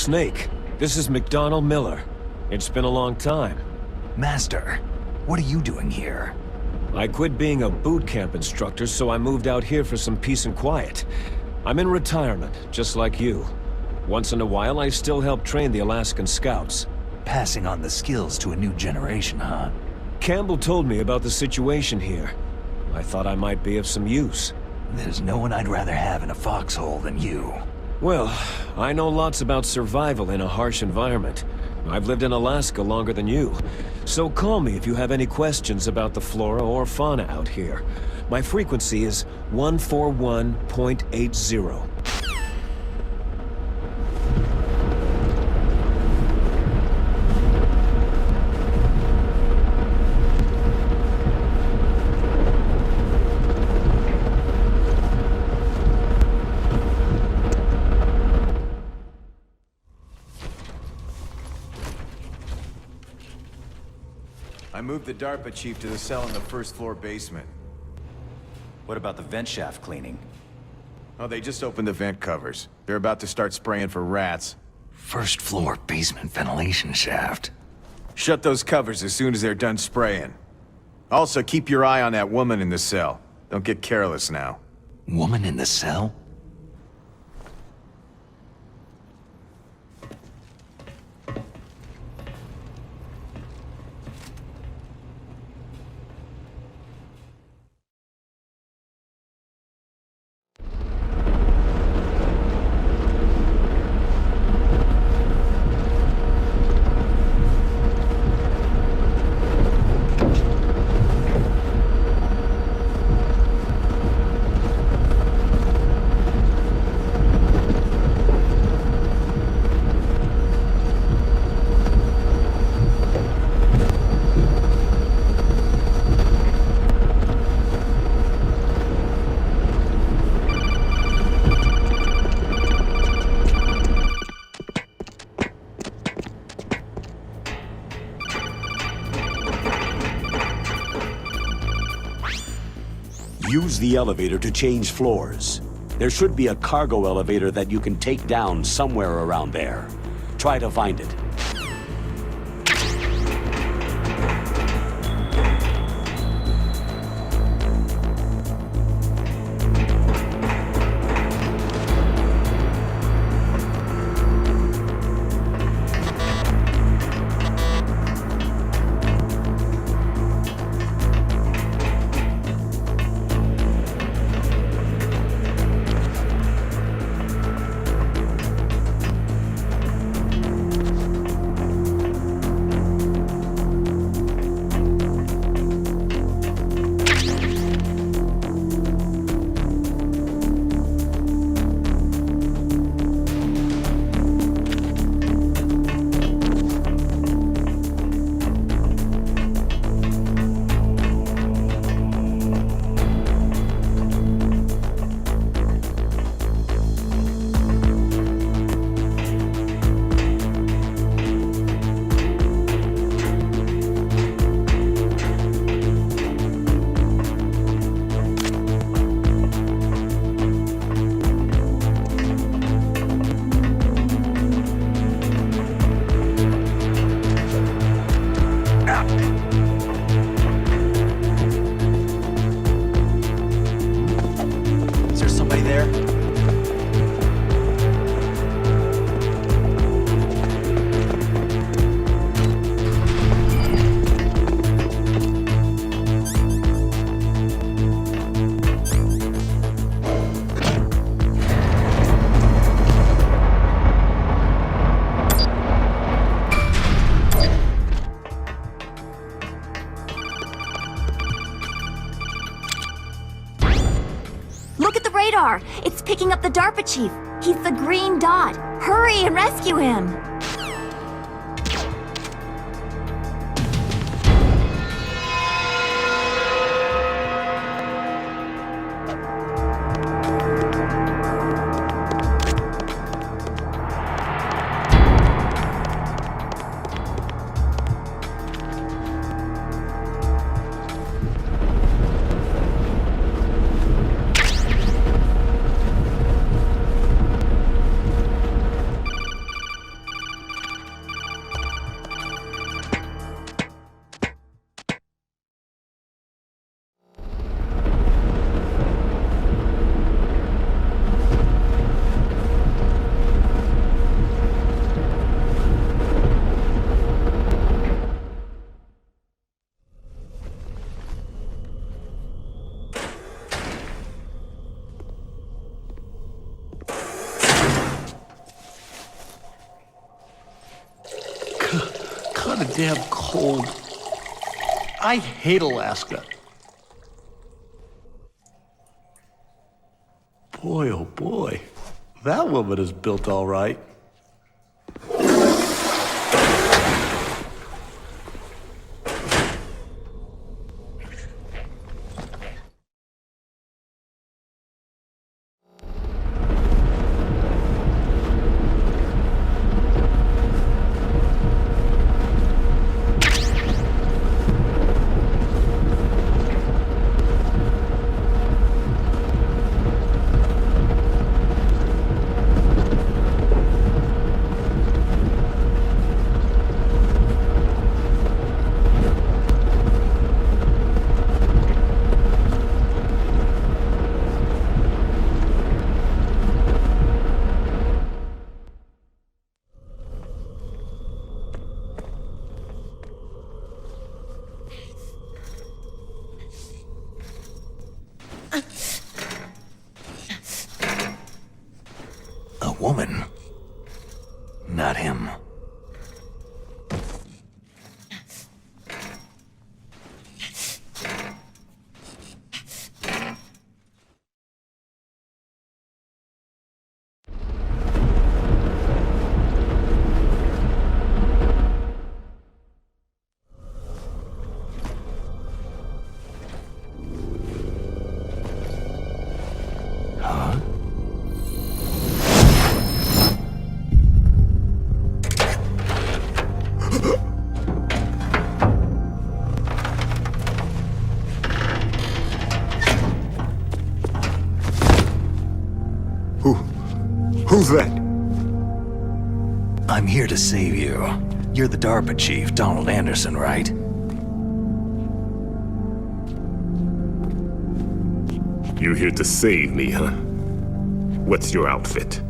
Snake. This is McDonald Miller. It's been a long time. Master, what are you doing here? I quit being a boot camp instructor, so I moved out here for some peace and quiet. I'm in retirement, just like you. Once in a while, I still help train the Alaskan Scouts. Passing on the skills to a new generation, huh? Campbell told me about the situation here. I thought I might be of some use. There's no one I'd rather have in a foxhole than you. Well, I know lots about survival in a harsh environment. I've lived in Alaska longer than you. So call me if you have any questions about the flora or fauna out here. My frequency is 141.80. I moved the Darpa chief to the cell in the first floor basement. What about the vent shaft cleaning? Oh, they just opened the vent covers. They're about to start spraying for rats. First floor basement ventilation shaft. Shut those covers as soon as they're done spraying. Also, keep your eye on that woman in the cell. Don't get careless now. Woman in the cell? Use the elevator to change floors. There should be a cargo elevator that you can take down somewhere around there. Try to find it. It's picking up the Darpa chief. He's the green dot. Hurry and rescue him. damn cold. I hate Alaska. Boy, oh boy. That woman is built all right. A woman. Not him. Who's that? I'm here to save you. You're the Darpa chief, Donald Anderson, right? You're here to save me, huh? What's your outfit?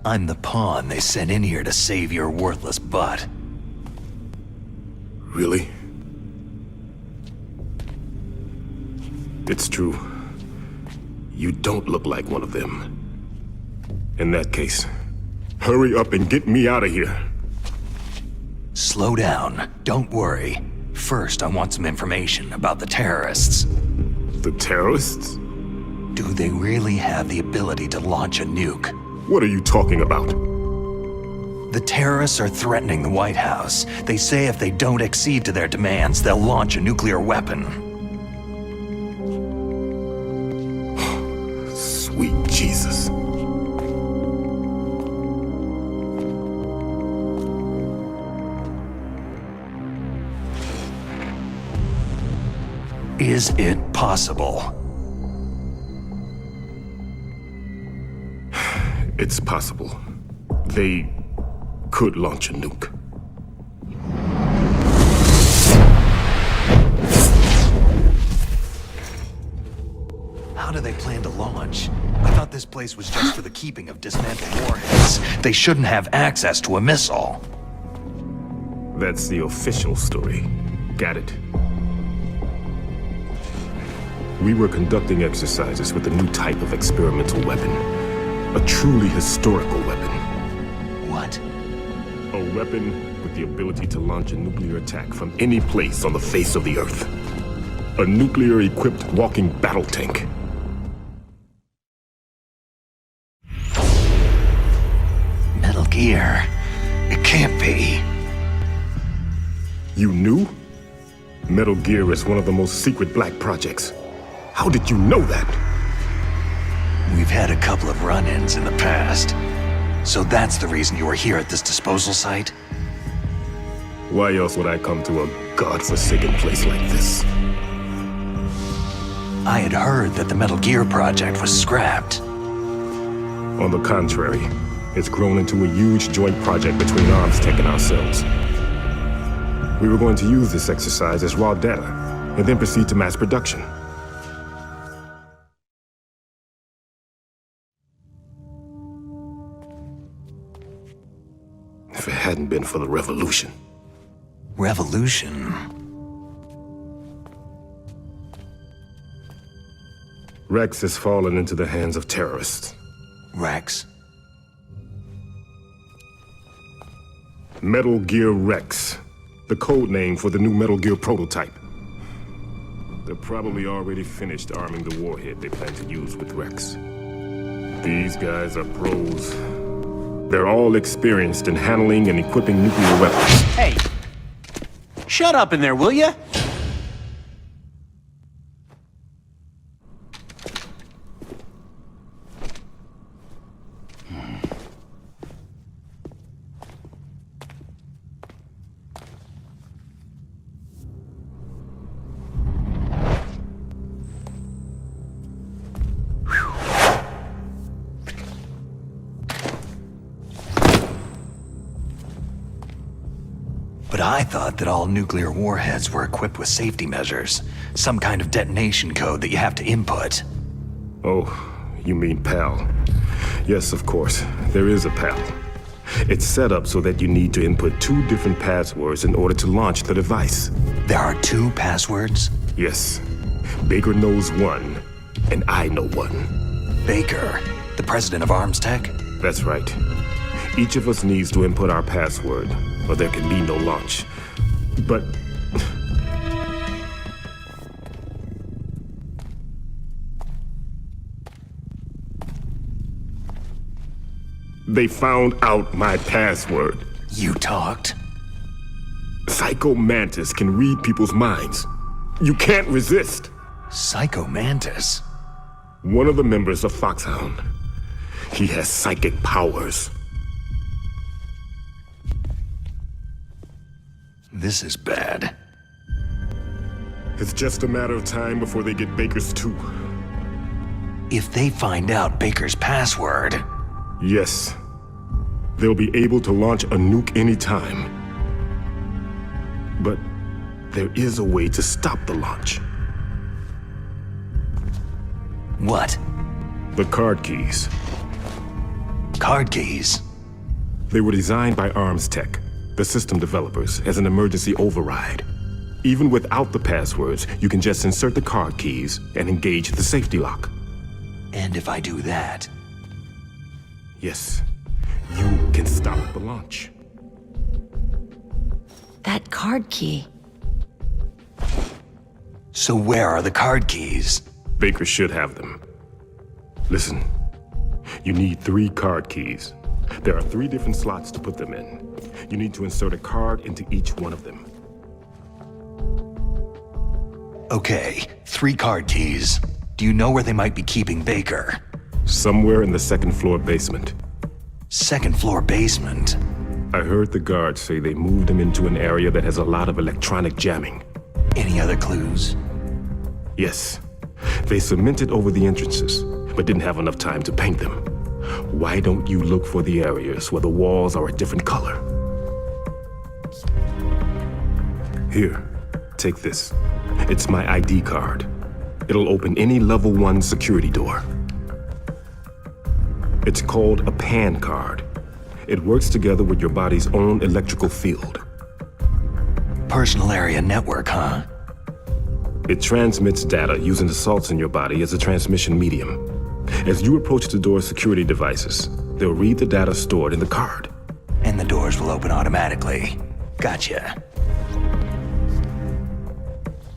I'm the pawn they sent in here to save your worthless butt. Really? It's true. You don't look like one of them. In that case, hurry up and get me out of here. Slow down. Don't worry. First, I want some information about the terrorists. The terrorists? Do they really have the ability to launch a nuke? What are you talking about? The terrorists are threatening the White House. They say if they don't accede to their demands, they'll launch a nuclear weapon. Sweet Jesus. Is it possible? It's possible. They could launch a nuke. How do they plan to launch? I thought this place was just for the keeping of dismantled warheads. They shouldn't have access to a missile. That's the official story. Got it. We were conducting exercises with a new type of experimental weapon. A truly historical weapon. What? A weapon with the ability to launch a nuclear attack from any place on the face of the Earth. A nuclear-equipped walking battle tank. Metal Gear. It can't be. You knew? Metal Gear is one of the most secret black projects. How did you know that? We've had a couple of run-ins in the past. So that's the reason you were here at this disposal site? Why else would I come to a godforsaken place like this? I had heard that the Metal Gear project was scrapped. On the contrary, it's grown into a huge joint project between Arms Tech and ourselves. We were going to use this exercise as raw data, and then proceed to mass production. If it hadn't been for the revolution. Revolution? Rex has fallen into the hands of terrorists. Rex? Metal Gear Rex, the code name for the new Metal Gear prototype. They're probably already finished arming the warhead they plan to use with Rex. These guys are pros. They're all experienced in handling and equipping nuclear weapons. Hey! Shut up in there, will ya? But I thought that all nuclear warheads were equipped with safety measures. Some kind of detonation code that you have to input. Oh, you mean PAL. Yes, of course. There is a PAL. It's set up so that you need to input 2 different passwords in order to launch the device. There are 2 passwords? Yes. Baker knows one, and I know one. Baker, the president of Arms Tech? That's right. Each of us needs to input our password, or there can be no launch. But... they found out my password. You talked? Psycho Mantis can read people's minds. You can't resist. Psycho Mantis? One of the members of FOXHOUND. He has psychic powers. This is bad. It's just a matter of time before they get Baker's too. If they find out Baker's password... Yes. They'll be able to launch a nuke anytime. But there is a way to stop the launch. What? The card keys. Card keys? They were designed by Arms Tech, the system developers, as an emergency override. Even without the passwords, you can just insert the card keys and engage the safety lock. And if I do that... Yes, you can stop the launch. That card key. So where are the card keys? Baker should have them. Listen, you need 3 card keys. There are 3 different slots to put them in. You need to insert a card into each one of them. Okay, 3 card keys. Do you know where they might be keeping Baker? Somewhere in the 2nd floor basement. 2nd floor basement? I heard the guards say they moved him into an area that has a lot of electronic jamming. Any other clues? Yes. They cemented over the entrances, but didn't have enough time to paint them. Why don't you look for the areas where the walls are a different color? Here, take this. It's my ID card. It'll open any level 1 security door. It's called a PAN card. It works together with your body's own electrical field. Personal area network, huh? It transmits data using the salts in your body as a transmission medium. As you approach the door's security devices, they'll read the data stored in the card. And the doors will open automatically. Gotcha.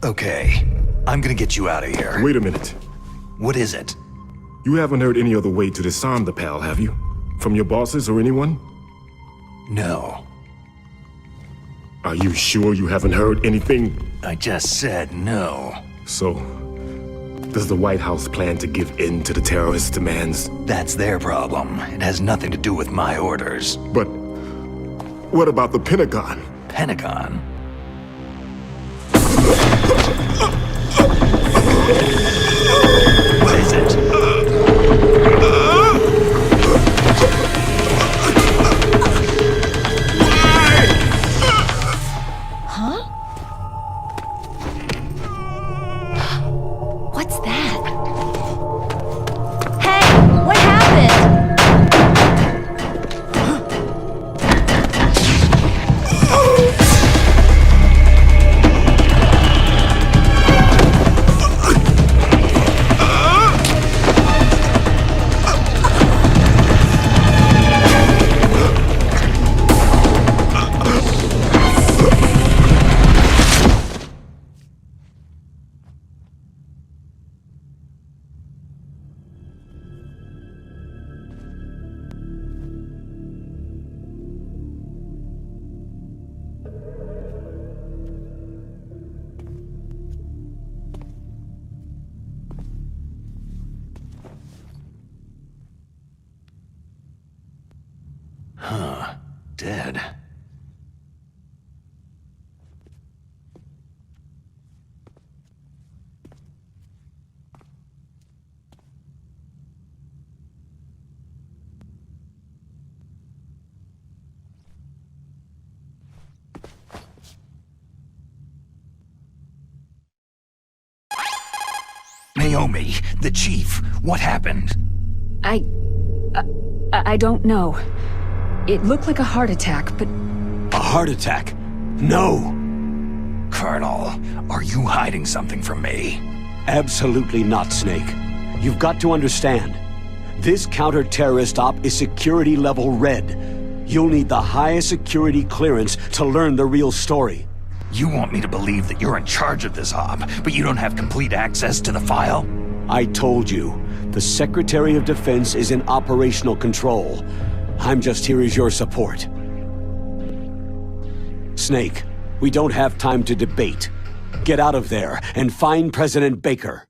Okay, I'm gonna get you out of here. Wait a minute. What is it? You haven't heard any other way to disarm the PAL, have you? From your bosses or anyone? No. Are you sure you haven't heard anything? I just said no. So, does the White House plan to give in to the terrorists' demands? That's their problem. It has nothing to do with my orders. But what about the Pentagon? Pentagon? What is it? What's that? Hey, what happened? dead. Naomi, the chief, what happened? I don't know. It looked like a heart attack, but... A heart attack? No! Colonel, are you hiding something from me? Absolutely not, Snake. You've got to understand. This counter-terrorist op is security level red. You'll need the highest security clearance to learn the real story. You want me to believe that you're in charge of this op, but you don't have complete access to the file? I told you, the Secretary of Defense is in operational control. I'm just here as your support. Snake, we don't have time to debate. Get out of there and find President Baker.